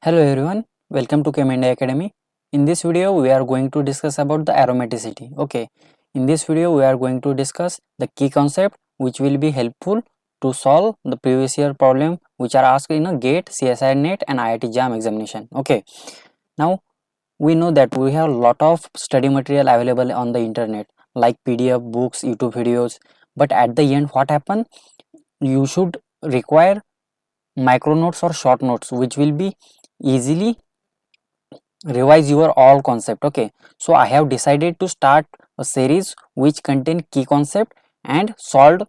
Hello everyone, welcome to Chemindia Academy. In this video, we are going to discuss about the aromaticity. Okay, in this video, we are going to discuss the key concept which will be helpful to solve the previous year problem which are asked in a GATE, CSIR NET and IIT JAM examination. Okay, now we know that we have a lot of study material available on the internet like PDF, books, YouTube videos. But at the end, what happen? You should require micro notes or short notes which will be easily revise your all concept. Okay, so I have decided to start a series which contain key concept and solved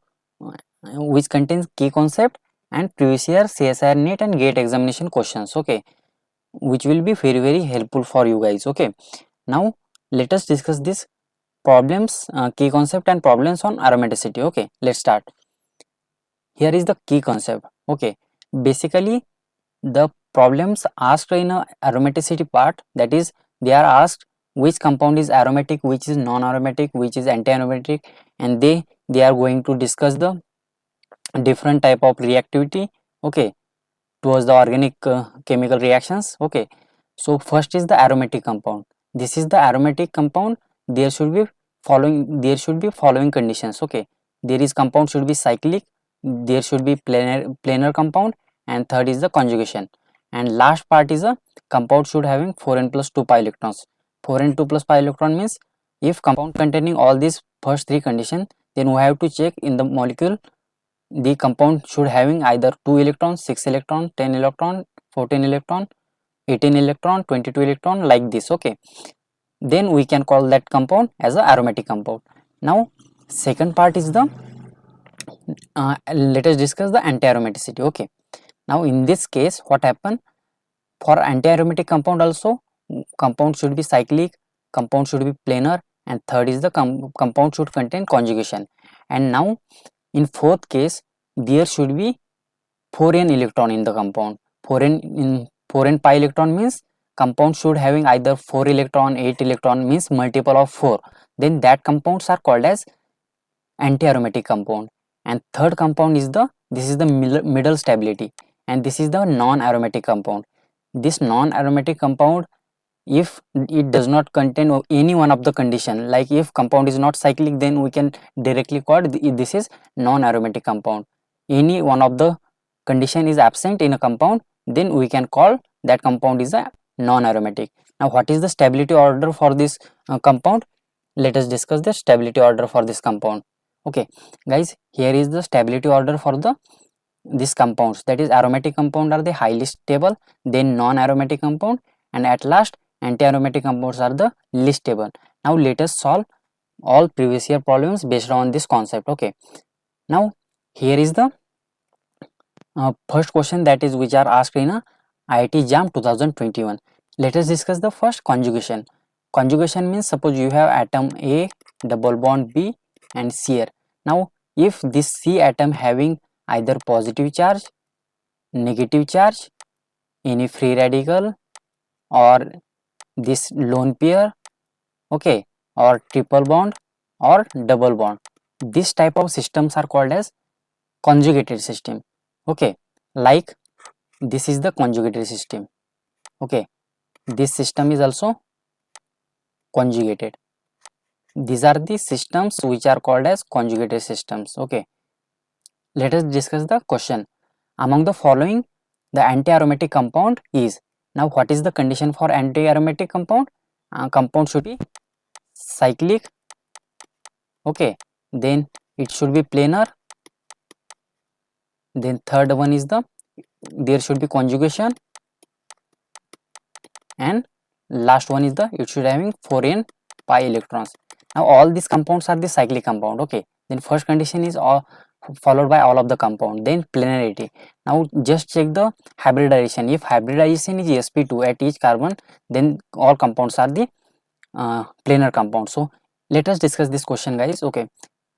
which contains key concept and previous year CSIR NET and GATE examination questions. Okay, which will be very helpful for you guys. Okay, now let us discuss this problems, key concept and problems on aromaticity. Okay, let's start. Here is the key concept. Okay, basically the problems asked in a aromaticity part, that is they are asked which compound is aromatic, which is non-aromatic, which is anti-aromatic, and they are going to discuss the different type of reactivity. Okay, towards the organic chemical reactions. Okay, so first is the aromatic compound. This is the aromatic compound. There should be following conditions. Okay, there is compound should be cyclic, there should be planar compound, and third is the conjugation, and last part is a compound should having 4n plus 2 pi electrons. 4n 2 plus pi electron means if compound containing all these first three conditions, then we have to check in the molecule the compound should having either 2 electrons, 6 electron, 10 electron, 14 electron, 18 electron, 22 electron, like this. Okay, then we can call that compound as a aromatic compound. Now second part is the let us discuss the anti-aromaticity. Okay, now in this case what happen, for anti-aromatic compound also compound should be cyclic, compound should be planar, and third is the compound should contain conjugation. And now in fourth case there should be 4n electron in the compound. 4n pi electron means compound should having either 4 electron, 8 electron, means multiple of 4. Then that compounds are called as anti-aromatic compound. And third compound is the, this is the middle stability, and this is the non-aromatic compound. This non-aromatic compound, if it does not contain any one of the condition, like if compound is not cyclic, then we can directly call this is non-aromatic compound. Any one of the condition is absent in a compound, then we can call that compound is a non-aromatic. Now what is the stability order for this compound? Let us discuss the stability order for this compound. Okay guys, here is the stability order for the these compounds, that is aromatic compound are the highly stable, then non-aromatic compound, and at last anti-aromatic compounds are the least stable. Now let us solve all previous year problems based on this concept. Okay, now here is the first question, that is which are asked in a IIT JAM 2021. Let us discuss the first conjugation. Conjugation means suppose you have atom A, double bond B and C here. Now if this C atom having either positive charge, negative charge, any free radical, or this lone pair, okay, or triple bond or double bond, this type of systems are called as conjugated system. Okay, like this is the conjugated system. Okay, this system is also conjugated. These are the systems which are called as conjugated systems. Okay, let us discuss the question. Among the following, the anti-aromatic compound is. Now what is the condition for anti-aromatic compound? Compound should be cyclic. Okay, then it should be planar. Then third one is the, there should be conjugation, and last one is the, it should having 4n pi electrons. Now all these compounds are the cyclic compound. Okay, then first condition is all followed by all of the compound, then planarity. Now just check the hybridization. If hybridization is sp2 at each carbon, then all compounds are the planar compound. So let us discuss this question guys. Okay,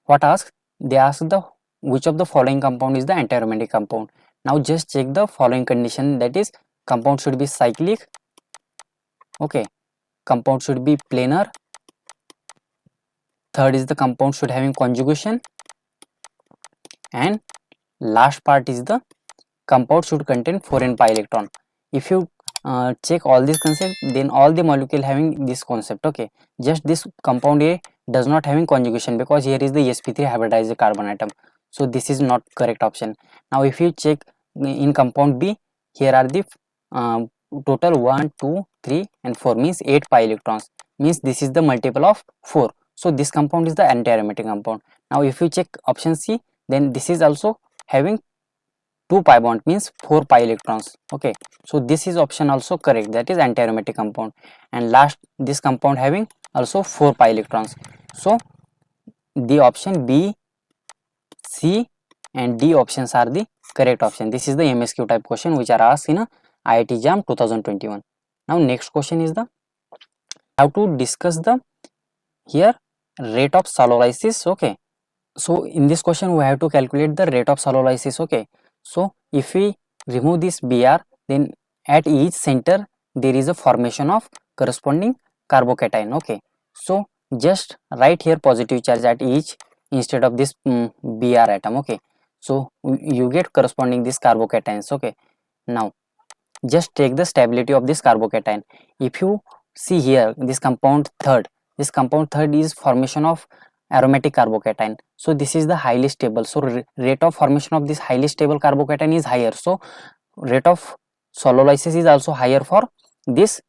what ask, they ask the which of the following compound is the anti-aromatic compound. Now just check the following condition, that is compound should be cyclic. Okay, compound should be planar. Third is the compound should having conjugation, and last part is the compound should contain 4n pi electron. If you check all these concepts, then all the molecule having this concept. Okay, just this compound A does not having conjugation because here is the sp3 hybridized carbon atom, so this is not correct option. Now if you check in compound B, here are the total 1 2 3 and 4 means 8 pi electrons, means this is the multiple of 4, so this compound is the anti-aromatic compound. Now if you check option C, then this is also having 2 pi bond means 4 pi electrons. Okay, so this is option also correct, that is anti-aromatic compound. And last, this compound having also 4 pi electrons, so the option B, C and D options are the correct option. This is the MSQ type question which are asked in a IIT JAM 2021. Now next question is the how to discuss the here rate of sololysis. Okay, so in this question we have to calculate the rate of sololysis. Okay, so if we remove this Br, then at each center there is a formation of corresponding carbocation. Okay, so just write here positive charge at each instead of this Br atom. Okay, so you get corresponding this carbocations. Okay, now just take the stability of this carbocation. If you see here this compound third is formation of aromatic carbocation, so this is the highly stable, so rate of formation of this highly stable carbocation is higher, so rate of sololysis is also higher for this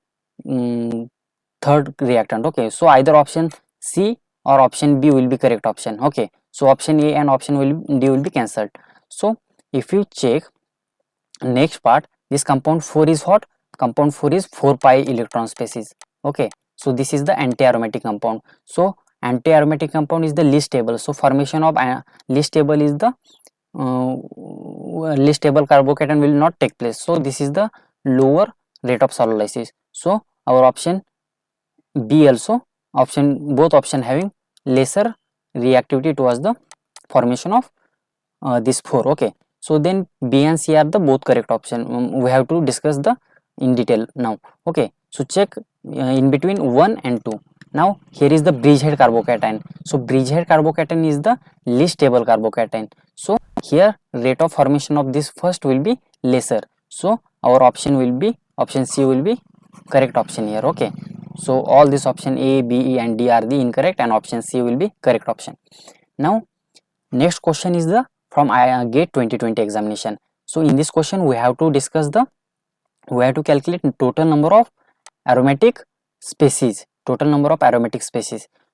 third reactant. Okay, so either option C or option B will be correct option. Okay, so option A and option D will be cancelled. So if you check next part, this compound 4 is what? Compound 4 is 4 pi electron species. Okay, so this is the anti-aromatic compound. So anti-aromatic compound is the least stable, so formation of least stable is the least stable carbocation will not take place, so this is the lower rate of sololysis. So our option B also, both option having lesser reactivity towards the formation of this 4. Okay, so then B and C are the both correct option. We have to discuss the in detail now. Okay, so check in between 1 and 2. Now here is the bridgehead carbocation, so bridgehead carbocation is the least stable carbocation, so here rate of formation of this first will be lesser, so our option will be option C will be correct option here. Okay, so all this option A, B, E and D are the incorrect and option C will be correct option. Now next question is the from GATE 2020 examination. So in this question we have to calculate total number of aromatic species,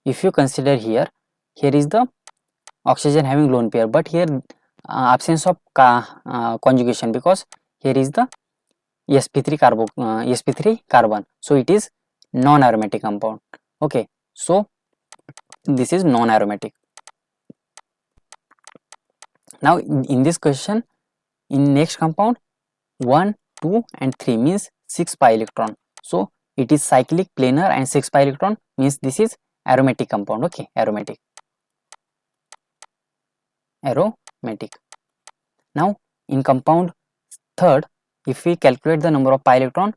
If you consider here is the oxygen having lone pair, but here absence of conjugation, because here is the sp3 carbon, so it is non-aromatic compound. Okay, so this is non-aromatic. Now in this question, in next compound 1 2 and 3 means 6 pi electron, so it is cyclic planar, and 6 pi electron means this is aromatic compound. Okay, aromatic. Now in compound third, if we calculate the number of pi electron,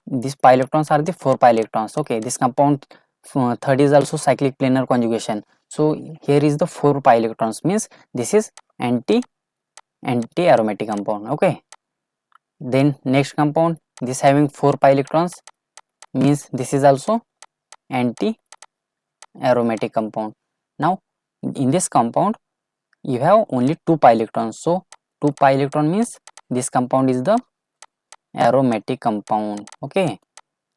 these pi electrons are the 4 pi electrons. Okay, this compound third is also cyclic planar conjugation, so here is the 4 pi electrons, means this is anti-aromatic compound. Okay, then next compound, this having 4 pi electrons means this is also anti-aromatic compound. Now in this compound you have only 2 pi electrons, so 2 pi electron means this compound is the aromatic compound. Okay,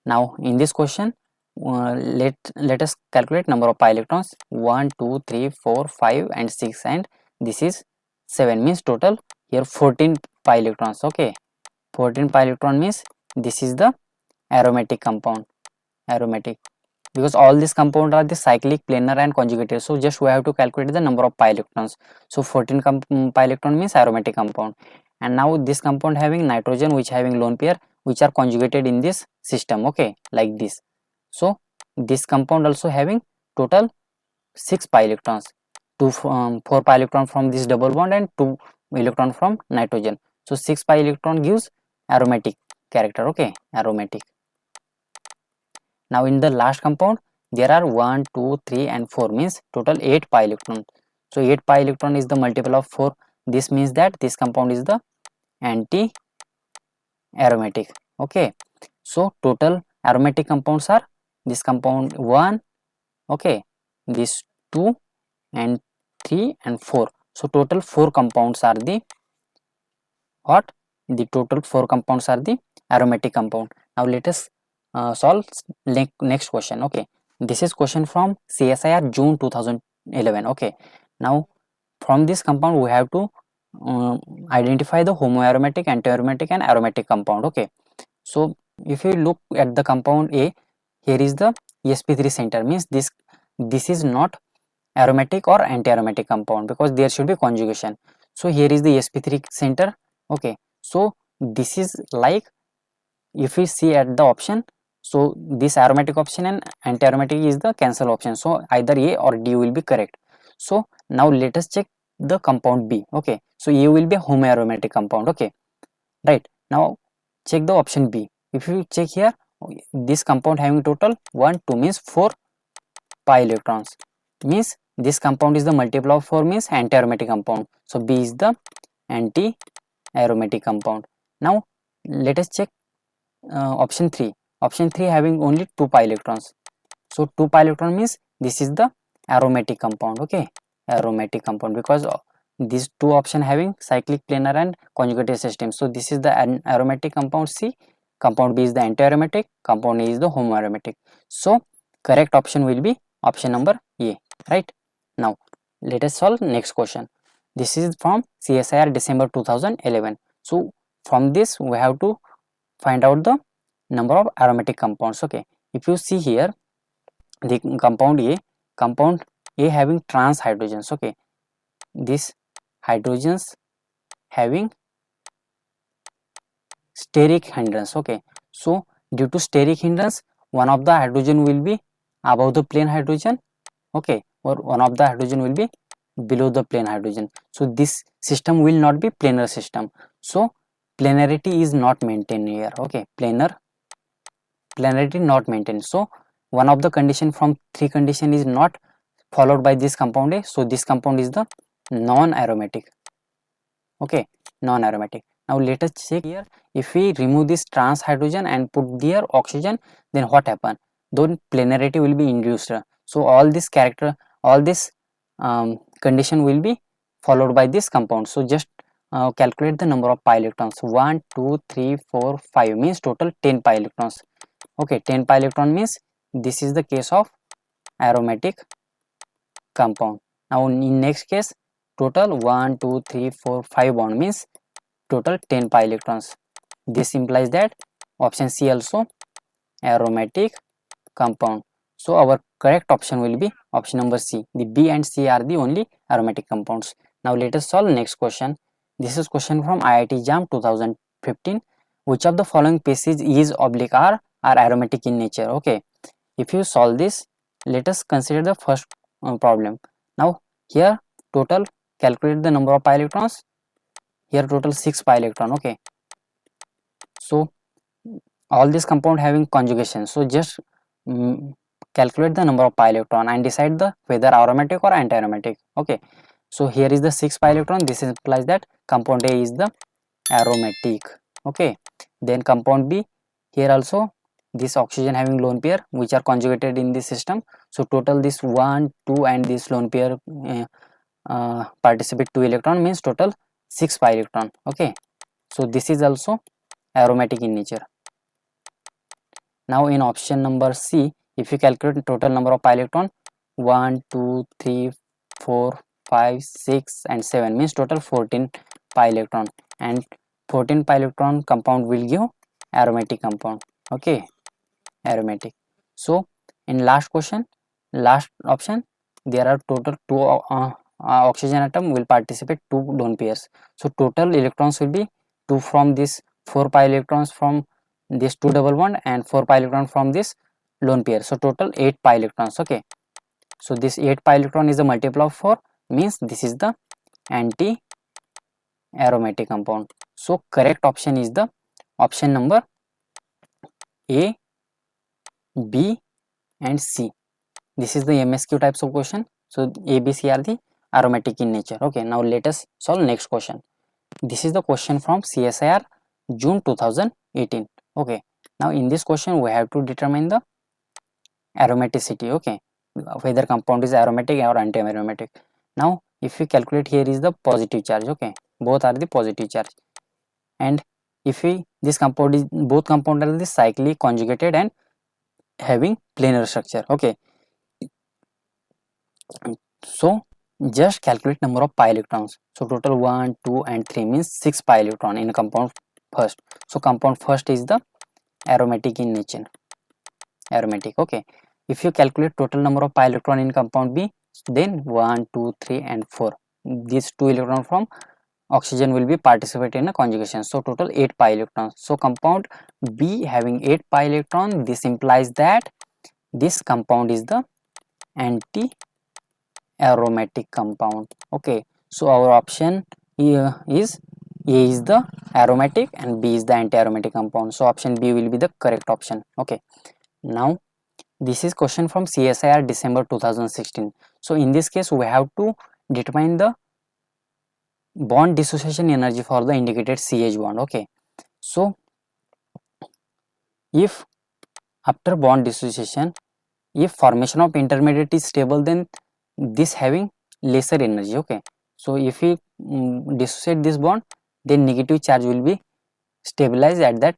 now in this question let us calculate number of pi electrons, 1 2 3 4 5 and 6, and this is 7, means total here 14 pi electrons. Okay, 14 pi electron means this is the aromatic compound, because all these compounds are the cyclic, planar and conjugated, so just we have to calculate the number of pi electrons, so 14 pi electron means aromatic compound. And now this compound having nitrogen which having lone pair which are conjugated in this system. Okay, like this, so this compound also having total 6 pi electrons, 4 pi electron from this double bond and 2 electron from nitrogen, so 6 pi electron gives aromatic character. Okay, aromatic. Now in the last compound there are 1 2 3 and 4 means total 8 pi electron, so 8 pi electron is the multiple of 4, this means that this compound is the anti aromatic. Okay, So total aromatic compounds are this compound 1, okay, this 2 and 3 and 4. So total 4 compounds are the what? The total 4 compounds are the aromatic compound. Now let us solve next question. Okay, this is question from CSIR June 2011. Okay, now from this compound we have to identify the homoaromatic, antiaromatic and aromatic compound. Okay, so if you look at the compound A, here is the sp3 center, means this is not aromatic or antiaromatic compound because there should be conjugation. So here is the sp3 center. Okay, so this is like, if we see at the option, so this aromatic option and antiaromatic is the cancel option, so either A or D will be correct. So now let us check the compound B. Okay, so A will be a homoaromatic compound. Okay, right, now check the option B. If you check here, this compound having total 1 2 means 4 pi electrons, means this compound is the multiple of 4 means anti-aromatic compound. So B is the anti-aromatic compound. Now let us check option 3. Option 3 having only 2 pi electrons. So 2 pi electron means this is the aromatic compound. Okay, aromatic compound, because these two option having cyclic, planar and conjugated system. So this is the aromatic compound C, compound B is the anti-aromatic, compound A is the homoaromatic. So correct option will be option number A, right? Now let us solve next question. This is from CSIR December 2011. So from this we have to find out the number of aromatic compounds. Okay, if you see here, the compound A having trans hydrogens. Okay, this hydrogens having steric hindrance. Okay, so due to steric hindrance, one of the hydrogen will be above the plane hydrogen, okay, or one of the hydrogen will be below the plane hydrogen. So this system will not be planar system. So planarity is not maintained here. Okay, planarity not maintained. So one of the condition from 3 condition is not followed by this compound A. So this compound is the non-aromatic. Okay, non-aromatic. Now let us check here, if we remove this trans hydrogen and put there oxygen, then what happen? Then planarity will be induced. So all this condition will be followed by this compound. So just calculate the number of pi electrons. 1 2 3 4 5 means total 10 pi electrons. Okay, 10 pi electron means this is the case of aromatic compound. Now in next case, total 1 2 3 4 5 bond means total 10 pi electrons. This implies that option C also aromatic compound. So our correct option will be option number C. The B and C are the only aromatic compounds. Now let us solve next question. This is question from IIT JAM 2015. Which of the following passage is oblique are aromatic in nature? Okay, if you solve this, let us consider the first problem. Now here total, calculate the number of pi electrons. Here total 6 pi electron. Okay, so all this compound having conjugation, so just calculate the number of pi electron and decide the whether aromatic or anti-aromatic. Okay, so here is the 6 pi electron. This implies that compound A is the aromatic. Okay, then compound B, here also this oxygen having lone pair which are conjugated in this system. So total this 1 2 and this lone pair participate 2 electron, means total 6 pi electron. Okay, so this is also aromatic in nature. Now in option number C, if you calculate total number of pi electron, 1 2 3 4 5 6 and 7 means total 14 pi electron, and 14 pi electron compound will give aromatic compound. Okay, aromatic. So in last question, last option, there are total 2 oxygen atom will participate 2 lone pairs. So total electrons will be 2 from this 4 pi electrons from this 2 double bond and 4 pi electron from this lone pair. So total 8 pi electrons. Okay, so this 8 pi electron is the multiple of 4, means this is the anti aromatic compound. So correct option is the option number A, B and C. This is the MSQ types of question. So A, B, C are the aromatic in nature. Okay, now let us solve next question. This is the question from CSIR June 2018. Okay, Now in this question we have to determine the aromaticity, okay, whether compound is aromatic or anti-aromatic. Now if we calculate, here is the positive charge, okay, both are the positive charge, and if we this compound is both compound are the cyclic conjugated and having planar structure, okay. So just calculate number of pi electrons. So total 1, 2 and 3 means 6 pi electron in a compound first. So compound first is the aromatic in nature, aromatic, okay. If you calculate total number of pi electron in compound B, then 1, 2, 3 and 4, these 2 electron from oxygen will be participate in a conjugation, so total 8 pi electrons. So compound B having 8 pi electron, this implies that this compound is the anti aromatic compound, okay. So our option here is A is the aromatic and B is the anti-aromatic compound, so option B will be the correct option, okay. Now this is question from CSIR December 2016. So in this case we have to determine the bond dissociation energy for the indicated CH bond, okay. So if after bond dissociation, if formation of intermediate is stable, then this having lesser energy, okay. So if we dissociate this bond, then negative charge will be stabilized at that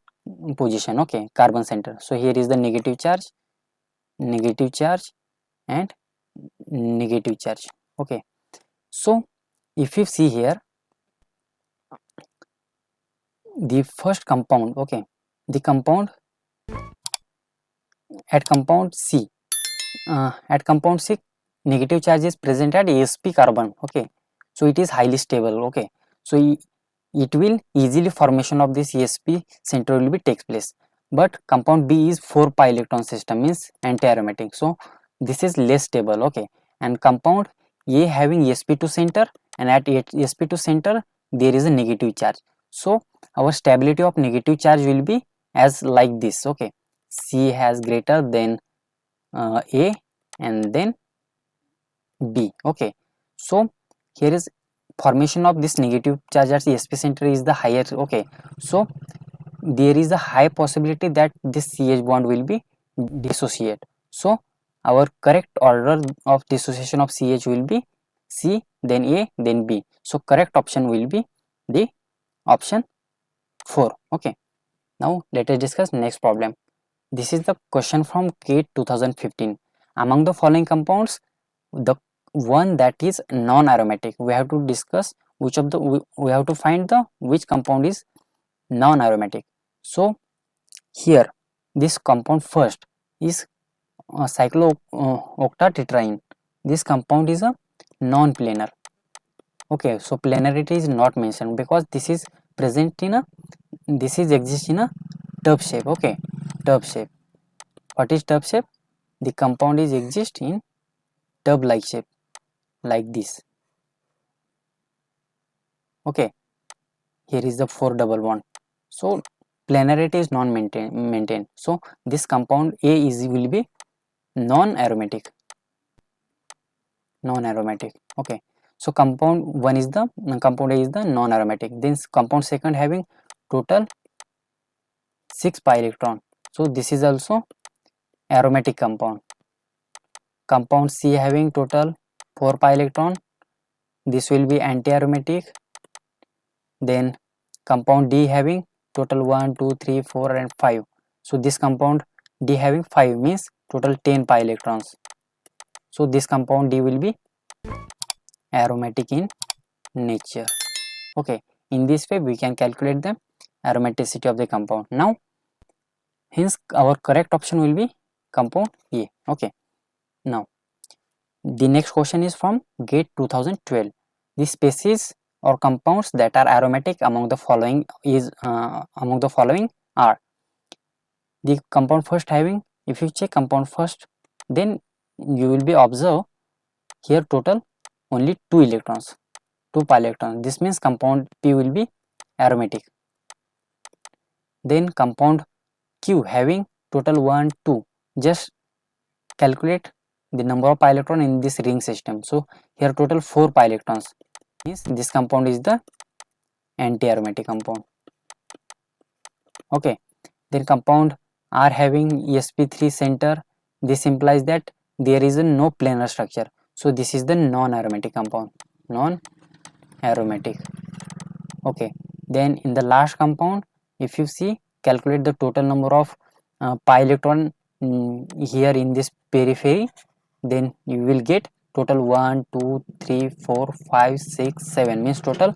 position, okay, carbon center. So here is the negative charge and negative charge, okay. So if you see here the first compound, okay, the compound at compound C, negative charge is present at sp carbon, okay. So it is highly stable, okay. So it will easily formation of this sp center will be takes place, but compound B is 4 pi electron system, means anti-aromatic, so this is less stable, okay. And compound A having sp2 center, and at sp2 center there is a negative charge, so our stability of negative charge will be as like this, okay. C has greater than A and then B, okay. So here is formation of this negative charge at sp center is the higher, okay. So there is a high possibility that this CH bond will be dissociate. So our correct order of dissociation of CH will be C, then A, then B. So correct option will be the option 4, okay. Now let us discuss next problem. This is the question from GATE 2015. Among the following compounds, the one that is non-aromatic, we have to discuss which of the we have to find the which compound is non-aromatic. So here this compound first is cyclooctatetraene. This compound is a non-planar, okay. So planarity is not mentioned because this is present in a this is exist in a tub shape, okay. Tub shape. What is tub shape? The compound is exist in tub like shape, like this, okay. Here is the 4 double bond, so planarity is non maintained, so this compound A is will be non-aromatic, okay. So compound 1 is the compound A is the non-aromatic, then compound second having total 6 pi electron, so this is also aromatic compound. Compound C having total 4 pi electron, this will be anti-aromatic. Then compound D having total 1, 2, 3, 4 and 5, so this compound D having 5 means total 10 pi electrons, so this compound D will be aromatic in nature, okay. In this way we can calculate the aromaticity of the compound. Now hence our correct option will be compound A, okay. Now the next question is from GATE 2012. The species or compounds that are aromatic among the following are the compound first having, if you check compound first, then you will be observe here total only 2 electrons, 2 pi electrons, this means compound P will be aromatic. Then compound Q having total 1, 2, just calculate the number of pi electron in this ring system, so here total 4 pi electrons, means this compound is the anti-aromatic compound, okay. Then compound are having sp3 center, this implies that there is a no planar structure, so this is the non-aromatic compound, non-aromatic. Okay, then in the last compound, if you see, calculate the total number of pi electron here in this periphery, then you will get total 1 2 3 4 5 6 7, means total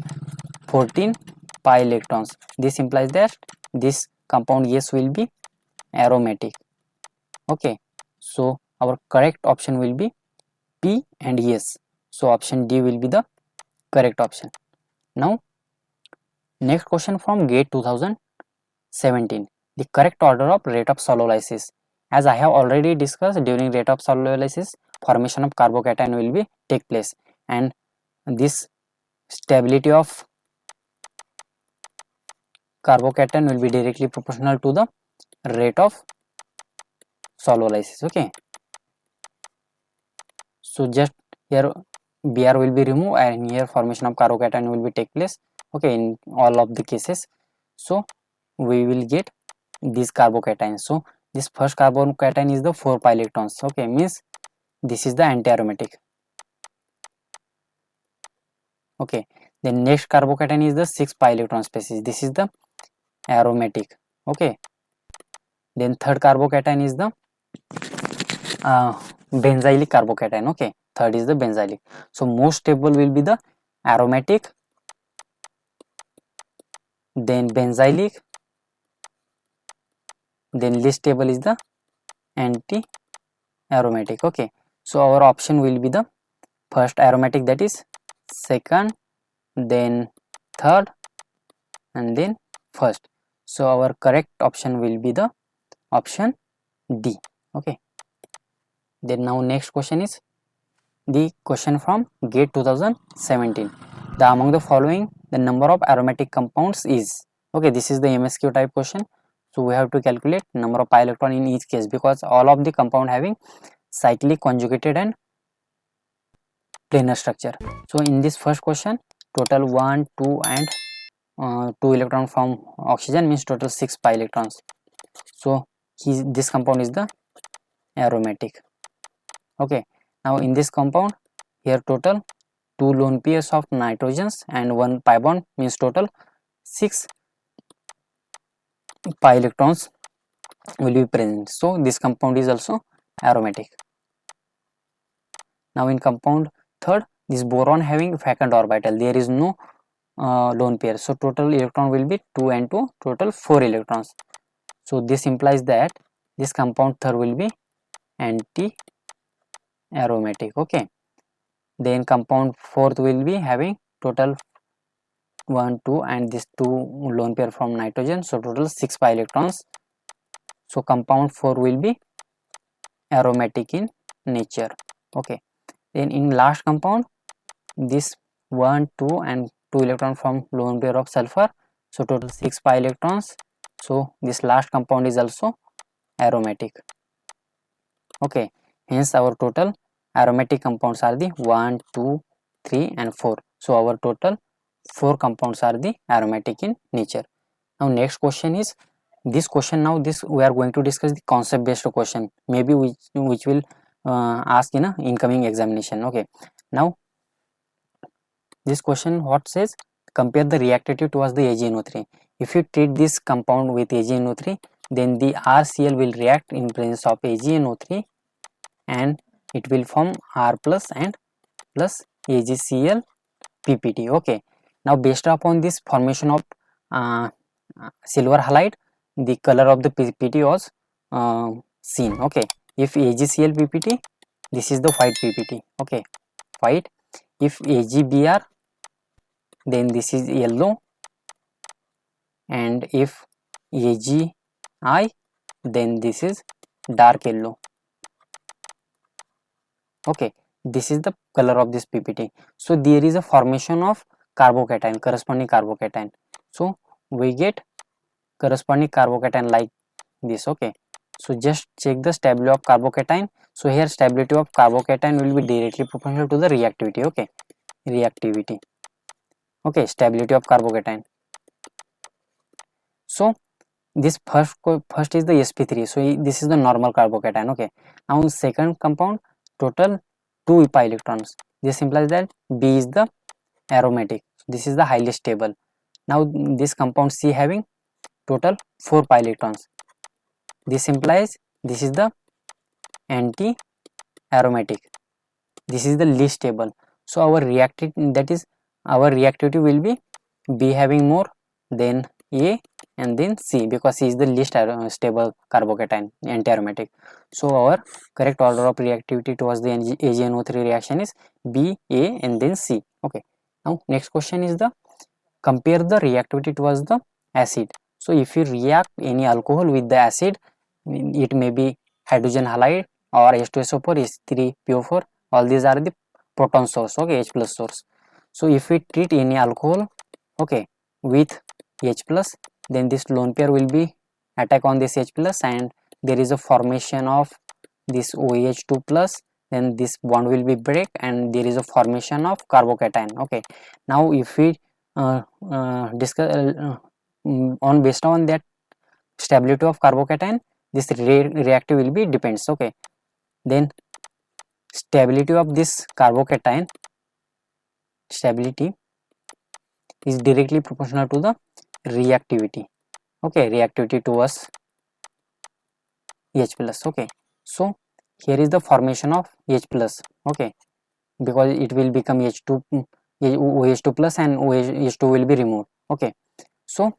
14 pi electrons. This implies that this compound yes will be aromatic. Okay, so our correct option will be P and yes, so option D will be the correct option. Now next question from GATE 2017, the correct order of rate of solulysis. As I have already discussed, during rate of solulysis, formation of carbocation will be take place, and this stability of carbocation will be directly proportional to the rate of solulysis. Okay, so just here Br will be removed and here formation of carbocation will be take place. Okay, in all of the cases, so we will get this carbocation. So this first carbocation is the 4 pi electrons. Okay, means this is the anti-aromatic. Okay, then next carbocation is the 6 pi electron species, this is the aromatic. Okay, then third carbocation is the benzylic carbocation. Okay, third is the benzylic. So most stable will be the aromatic, then benzylic, then least stable is the anti-aromatic. Okay, so our option will be the first aromatic, that is second, then third, and then first. So our correct option will be the option D. Okay, then now next question is the question from GATE 2017. The among the following the number of aromatic compounds is. Okay, this is the MSQ type question, so we have to calculate number of pi electron in each case, because all of the compound having cyclic, conjugated and planar structure. So in this first question, total 1 2 and 2 electron from oxygen, means total 6 pi electrons. So this compound is the aromatic. Okay, now in this compound, here total 2 lone pairs of nitrogens and 1 pi bond, means total 6 pi electrons will be present. So this compound is also aromatic. Now in compound third, this boron having vacant orbital, there is no lone pair, so total electron will be 2 and 2, total 4 electrons. So this implies that this compound third will be anti-aromatic. Okay, then compound fourth will be having total 1 2 and this 2 lone pair from nitrogen, so total 6 pi electrons. So compound 4 will be aromatic in nature. Okay, then in last compound, this 1 2 and 2 electron from lone pair of sulfur, so total 6 pi electrons. So this last compound is also aromatic. Okay, hence our total aromatic compounds are the 1 2 3 and 4. So our total 4 compounds are the aromatic in nature. Now next question is this question. Now this we are going to discuss the concept based question, maybe which will ask in a incoming examination. Okay, now this question what says, compare the reactivity towards the AgNO3. If you treat this compound with AgNO3, then the RCl will react in presence of AgNO3 and it will form R plus and plus AgCl PPT. Okay, now based upon this formation of silver halide, the color of the PPT was seen. Okay, if AgCl PPT, this is the white PPT. Okay, white. If AgBr, then this is yellow, and if AgI, then this is dark yellow. Okay, this is the color of this PPT. So there is a formation of carbocation, corresponding carbocation. So we get corresponding carbocation like this. Okay, so just check the stability of carbocation. So here stability of carbocation will be directly proportional to the reactivity. Okay, reactivity. Okay, stability of carbocation. So this first is the sp3, so this is the normal carbocation. Okay, now second compound, total 2 pi electrons. This implies that B is the aromatic, this is the highly stable. Now this compound C having total 4 pi electrons, this implies this is the anti aromatic, this is the least stable. So our reactivity will be B having more, then A, and then C, because C is the least stable carbocation, anti-aromatic. So our correct order of reactivity towards the AgNO3 reaction is B, A, and then C. Okay. Now next question is the compare the reactivity towards the acid. So if you react any alcohol with the acid, it may be hydrogen halide or H2SO4, H3PO4. All these are the proton source. Okay, H plus source. So if we treat any alcohol, okay, with H plus, then this lone pair will be attack on this H plus, and there is a formation of this OH2 plus, then this bond will be break and there is a formation of carbocation. Okay, now if we discuss on based on that stability of carbocation, this reactive will be depends. Okay, then stability of this carbocation stability is directly proportional to the reactivity. Okay, reactivity towards H plus. Okay, so here is the formation of H plus. Okay, because it will become H2 OH2 plus and OH2 will be removed. Okay, so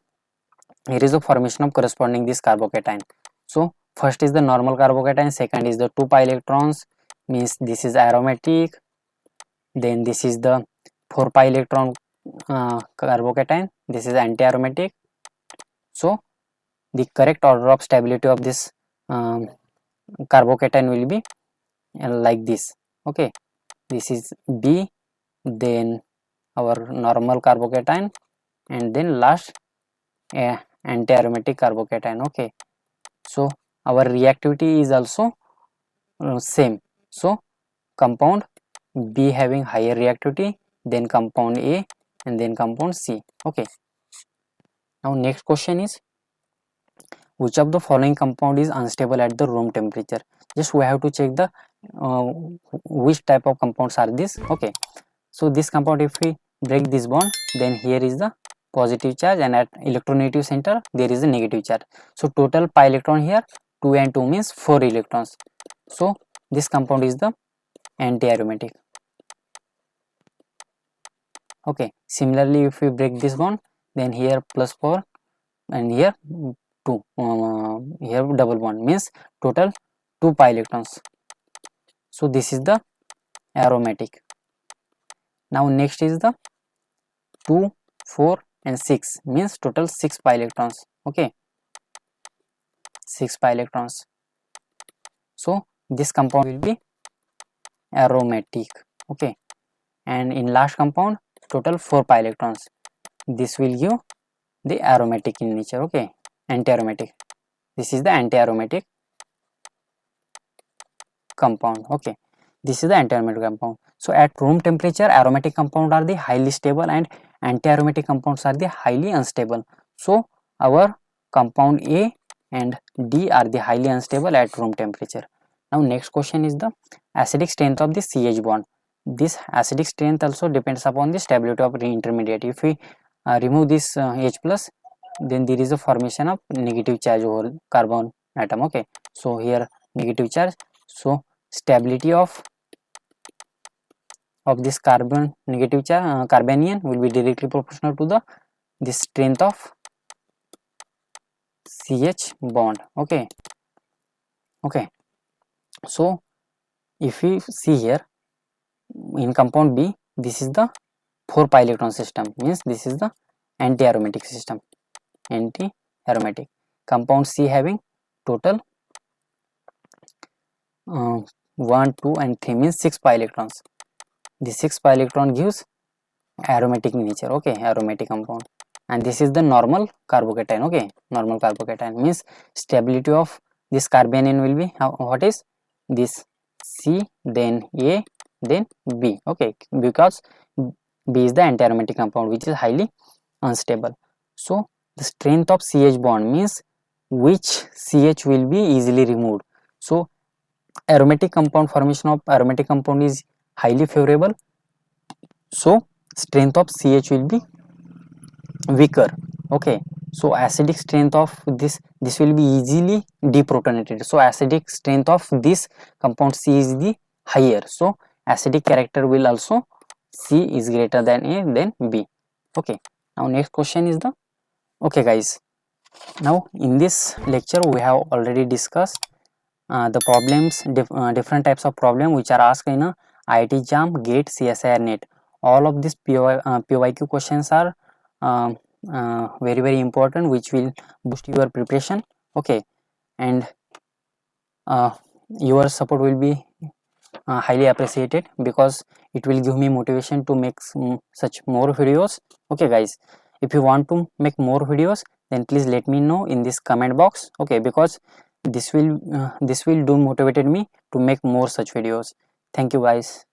here is the formation of corresponding this carbocation. So first is the normal carbocation, second is the 2 pi electrons, means this is aromatic, then this is the 4 pi electron carbocation, this is anti-aromatic. So the correct order of stability of this carbocation will be like this. Okay, this is B, then our normal carbocation, and then last anti-aromatic carbocation. Okay, so our reactivity is also same. So compound B having higher reactivity, then compound A, and then compound C. Okay, now next question is, which of the following compound is unstable at the room temperature? Just we have to check the which type of compounds are this. Okay, so this compound, if we break this bond, then here is the positive charge, and at electronegative center there is a negative charge. So total pi electron here, 2 and 2 means 4 electrons. So this compound is the anti-aromatic. Okay, similarly if we break this bond, then here plus 4 and here 2, here double bond means total 2 pi electrons. So this is the aromatic. Now next is the 2, 4 and 6 means total 6 pi electrons. Okay, 6 pi electrons. So this compound will be aromatic. Okay, and in last compound total 4 pi electrons, this will give the aromatic in nature. Okay, anti-aromatic, this is the anti-aromatic compound. Okay, this is the anti-aromatic compound. So at room temperature, aromatic compounds are the highly stable and anti-aromatic compounds are the highly unstable. So our compound A and D are the highly unstable at room temperature. Now next question is the acidic strength of the CH bond. This acidic strength also depends upon the stability of the intermediate. If we remove this H plus, then there is a formation of negative charge over carbon atom. Okay, so here negative charge, so stability of this carbon negative charge carbanion will be directly proportional to the strength of CH bond. Okay, so if we see here in compound B, this is the 4 pi electron system, means this is the anti-aromatic system, anti-aromatic. Compound C having total 1, 2 and 3 means 6 pi electrons. This 6 pi electron gives aromatic nature. Okay, aromatic compound, and this is the normal carbocation. Okay, normal carbocation means stability of this carbanion will be what is this C, then A, then B. Okay, because B is the anti-aromatic compound which is highly unstable. So the strength of CH bond means which CH will be easily removed. So aromatic compound, formation of aromatic compound is highly favorable, so strength of CH will be weaker. Okay, so acidic strength of this will be easily deprotonated, so acidic strength of this compound C is the higher, so acidic character will also C is greater than A than B. Okay, now next question is the, okay guys, now in this lecture we have already discussed the problems, different types of problem which are asked in a IIT JAM, GATE, CSIR, NET. All of these PYQ questions are very very important, which will boost your preparation. Okay, and your support will be highly appreciated, because it will give me motivation to make such more videos. Okay guys, if you want to make more videos, then please let me know in this comment box. Okay, because this will do motivated me to make more such videos. Thank you guys.